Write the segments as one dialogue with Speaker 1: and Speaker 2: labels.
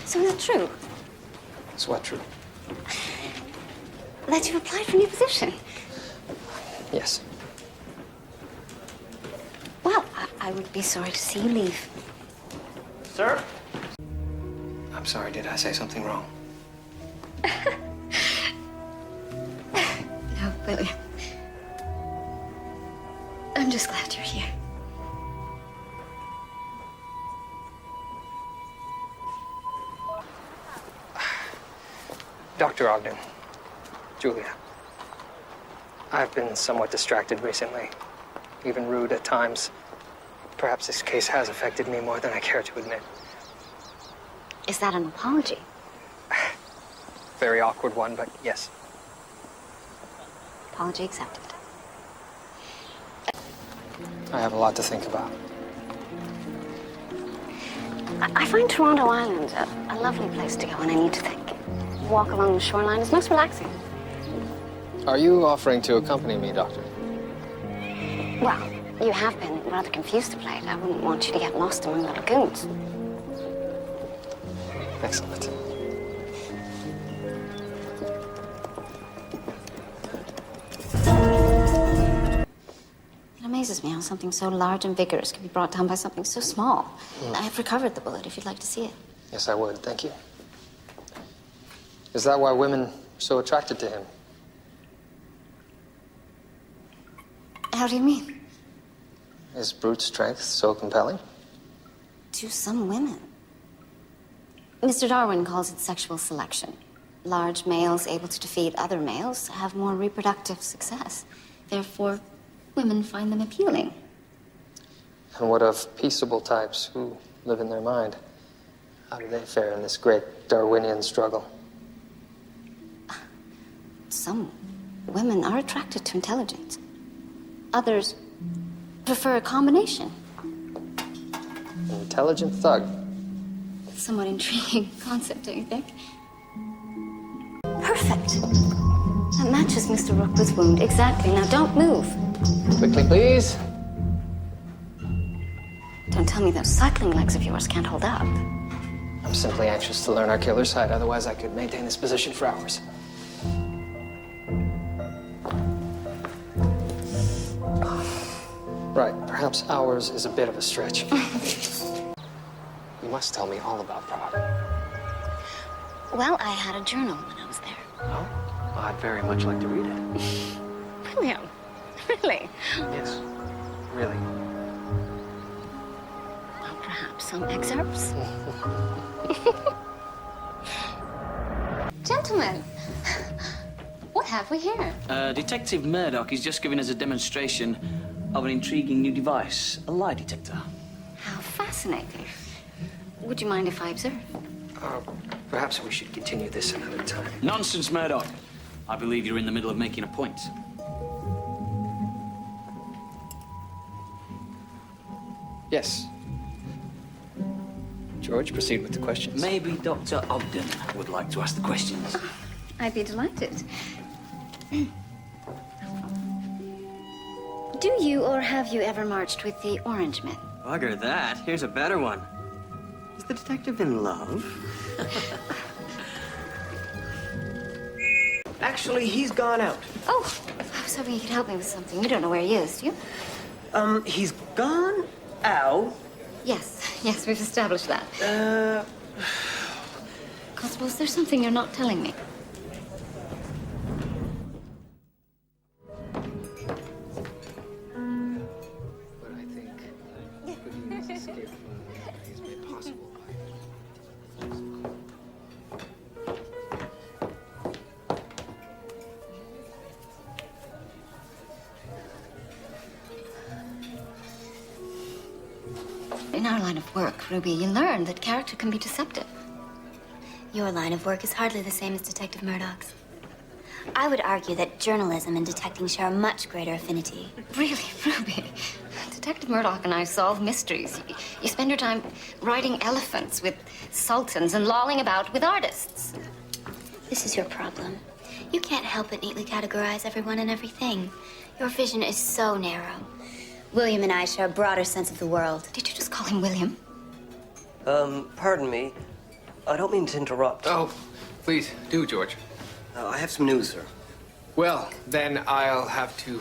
Speaker 1: So is it true?
Speaker 2: Is what true?
Speaker 1: That you applied for a new position?
Speaker 2: Yes.
Speaker 1: Well, I would be sorry to see you leave.
Speaker 3: Sir?
Speaker 2: I'm sorry, did I say something wrong?
Speaker 1: No, William. I'm just glad you're here.
Speaker 2: Dr. Ogden, Julia, I've been somewhat distracted recently, even rude at times. Perhaps this case has affected me more than I care to admit.
Speaker 1: Is that an apology?
Speaker 2: Very awkward one, but yes.
Speaker 1: Apology accepted.
Speaker 2: I have a lot to think about.
Speaker 1: I find Toronto Island a lovely place to go when I need to think. Walk along the shoreline is most relaxing.
Speaker 2: Are you offering to accompany me, Doctor?
Speaker 1: Well, you have been rather confused of late. I wouldn't want you to get lost among the lagoons.
Speaker 2: Excellent.
Speaker 1: It amazes me how something so large and vigorous can be brought down by something so small. I have recovered the bullet if you'd like to see it.
Speaker 2: Yes, I would. Thank you. Is that why women are so attracted to him?
Speaker 1: How do you mean?
Speaker 2: Is brute strength so compelling?
Speaker 1: To some women. Mr. Darwin calls it sexual selection. Large males able to defeat other males have more reproductive success. Therefore, women find them appealing.
Speaker 2: And what of peaceable types who live in their mind? How do they fare in this great Darwinian struggle?
Speaker 1: Some women are attracted to intelligence. Others prefer a combination.
Speaker 2: An intelligent thug.
Speaker 1: Somewhat intriguing concept, don't you think? Perfect. That matches Mr. Rookwood's wound exactly. Now don't move.
Speaker 2: Quickly, please.
Speaker 1: Don't tell me those cycling legs of yours can't hold up.
Speaker 2: I'm simply anxious to learn our killer's side. Otherwise, I could maintain this position for hours. Right, perhaps hours is a bit of a stretch. You must tell me all about Prague.
Speaker 1: Well, I had a journal when I was there.
Speaker 2: Oh? Well, I'd very much like to read it.
Speaker 1: William, really?
Speaker 2: Yes, really.
Speaker 1: Well, perhaps some excerpts? Gentlemen, what have we here?
Speaker 3: Detective Murdoch is just giving us a demonstration of an intriguing new device, a lie detector.
Speaker 1: How fascinating. Would you mind if I observe?
Speaker 2: Perhaps we should continue this another time.
Speaker 3: Nonsense, Murdoch. I believe you're in the middle of making a point.
Speaker 2: Yes. George, proceed with the questions.
Speaker 3: Maybe Dr. Ogden would like to ask the questions.
Speaker 1: I'd be delighted. Do you or have you ever marched with the Orange Men?
Speaker 4: Bugger that. Here's a better one. Is the detective in love? Actually, he's gone out.
Speaker 1: Oh, I was hoping you could help me with something. You don't know where he is, do you?
Speaker 4: He's gone out?
Speaker 1: Yes, we've established that. Constable, is there something you're not telling me?
Speaker 2: But I think Houdini's escape is made possible by...
Speaker 1: In our line of work, Ruby, you learn that character can be deceptive.
Speaker 5: Your line of work is hardly the same as Detective Murdoch's. I would argue that journalism and detecting share a much greater affinity.
Speaker 1: Really, Ruby? Detective Murdoch and I solve mysteries. You spend your time riding elephants with sultans and lolling about with artists.
Speaker 5: This is your problem. You can't help but neatly categorize everyone and everything. Your vision is so narrow. William and I share a broader sense of the world.
Speaker 1: Did you just call him William?
Speaker 4: Pardon me. I don't mean to interrupt.
Speaker 2: Oh, please do, George.
Speaker 4: I have some news, sir.
Speaker 2: Well, then I'll have to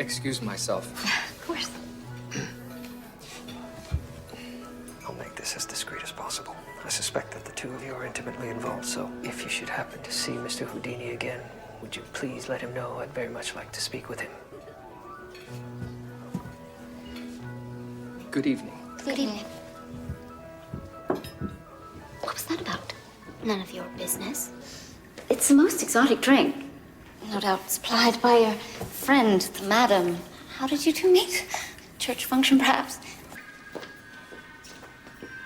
Speaker 2: excuse myself.
Speaker 1: Of course.
Speaker 2: I'll make this as discreet as possible. I suspect that the two of you are intimately involved, so if you should happen to see Mr. Houdini again, would you please let him know I'd very much like to speak with him. Good evening.
Speaker 1: Good evening. What was that about?
Speaker 5: None of your business.
Speaker 1: It's the most exotic drink. No doubt supplied by your friend, the madam. How did you two meet? Church function, perhaps?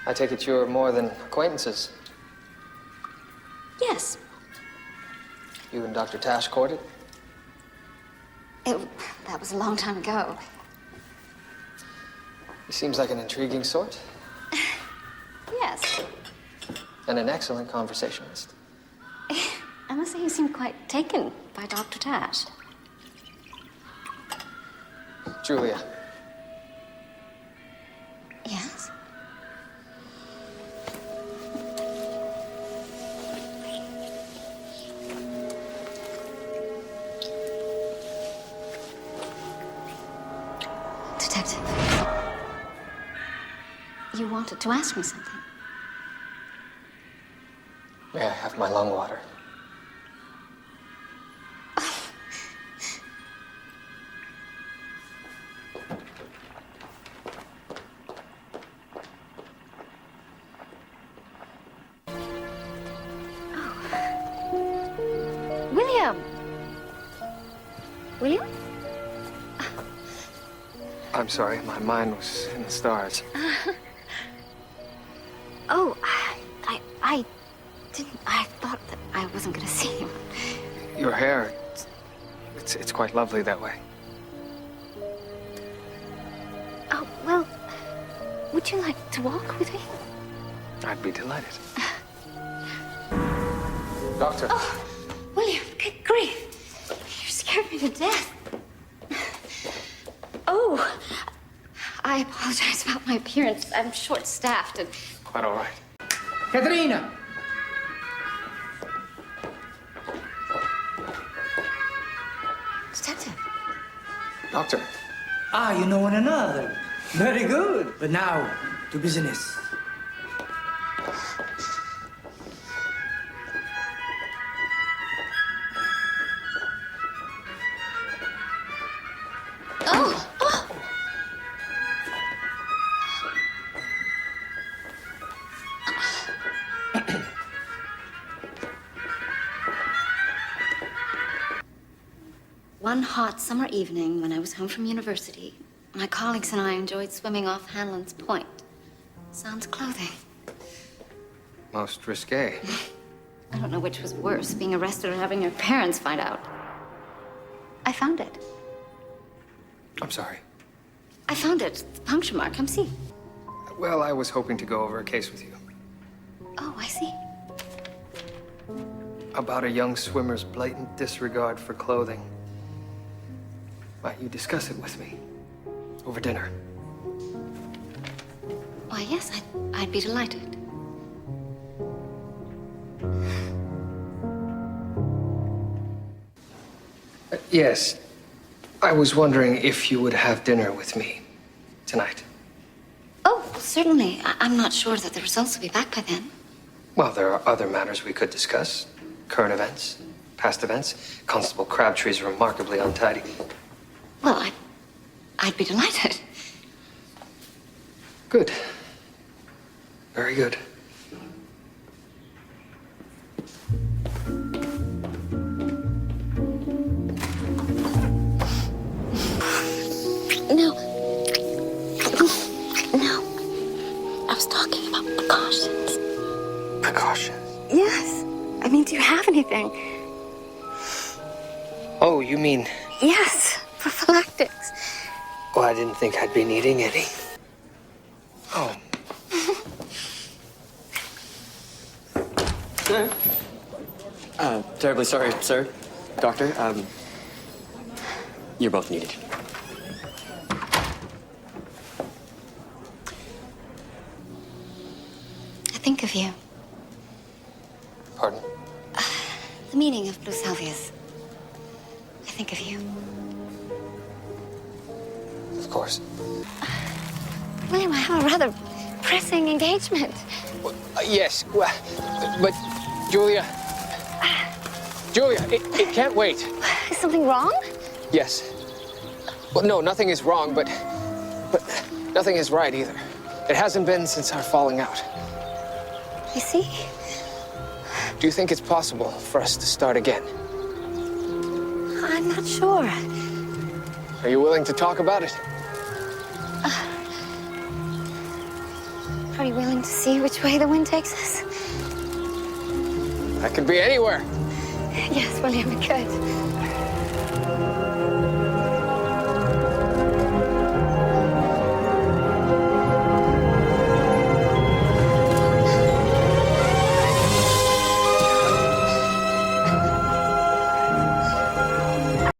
Speaker 2: I take it you're more than acquaintances.
Speaker 1: Yes.
Speaker 2: You and Dr. Tash courted?
Speaker 1: That was a long time ago.
Speaker 2: He seems like an intriguing sort
Speaker 1: Yes.
Speaker 2: and an excellent conversationalist.
Speaker 1: I must say you seem quite taken by Dr. Tash.
Speaker 2: Julia,
Speaker 1: Yes? Detective. You wanted to ask me something.
Speaker 2: may I have my lung water?
Speaker 1: William! William?
Speaker 2: I'm sorry, my mind was in the stars.
Speaker 1: Oh, I didn't. I thought that I wasn't going to see you.
Speaker 2: Your hair, it's quite lovely that way.
Speaker 1: Oh, well, would you like to walk with me?
Speaker 2: I'd be delighted. Doctor.
Speaker 1: Oh, William, good grief. You scared me to death. Oh, I apologize about my appearance. I'm short-staffed and...
Speaker 2: Quite all right.
Speaker 6: Katerina!
Speaker 1: Detective.
Speaker 2: Doctor.
Speaker 6: Ah, you know one another. Very good. But now, to business.
Speaker 1: Oh! Oh! One hot summer evening when I was home from university, my colleagues and I enjoyed swimming off Hanlon's Point. Sans clothing.
Speaker 2: Most risque.
Speaker 1: I don't know which was worse, being arrested or having your parents find out. I found it.
Speaker 2: I'm sorry.
Speaker 1: I found it. The puncture mark. Come see.
Speaker 2: Well, I was hoping to go over a case with you.
Speaker 1: Oh, I see.
Speaker 2: About a young swimmer's blatant disregard for clothing. Might you discuss it with me? Over dinner.
Speaker 1: Why, yes, I'd be delighted.
Speaker 2: Yes. I was wondering if you would have dinner with me tonight.
Speaker 1: Oh, certainly. I'm not sure that the results will be back by then.
Speaker 2: Well, there are other matters we could discuss. Current events, past events. Constable Crabtree's remarkably untidy.
Speaker 1: Well, I'd be delighted.
Speaker 2: Good. Very good.
Speaker 1: No. No. I was talking about precautions.
Speaker 2: Precautions?
Speaker 1: Yes. I mean, do you have anything?
Speaker 2: Oh, you mean...
Speaker 1: Yes. Prophylactics.
Speaker 2: Well, I didn't think I'd be needing any. Oh.
Speaker 4: Sir? Terribly sorry, sir. Doctor, you're both needed.
Speaker 1: I think of you.
Speaker 2: Pardon?
Speaker 1: The meaning of blue salvias. I think of you.
Speaker 2: Of course.
Speaker 1: William, I have a rather pressing engagement.
Speaker 2: Well, yes, well, but Julia... Julia, it can't wait.
Speaker 1: Is something wrong?
Speaker 2: Yes. Well, no, nothing is wrong, but nothing is right either. It hasn't been since our falling out.
Speaker 1: I see.
Speaker 2: Do you think it's possible for us to start again?
Speaker 1: I'm not sure.
Speaker 2: Are you willing to talk about it?
Speaker 1: Are you willing to see which way the wind takes us?
Speaker 2: That could be anywhere.
Speaker 1: Yes, William, it could.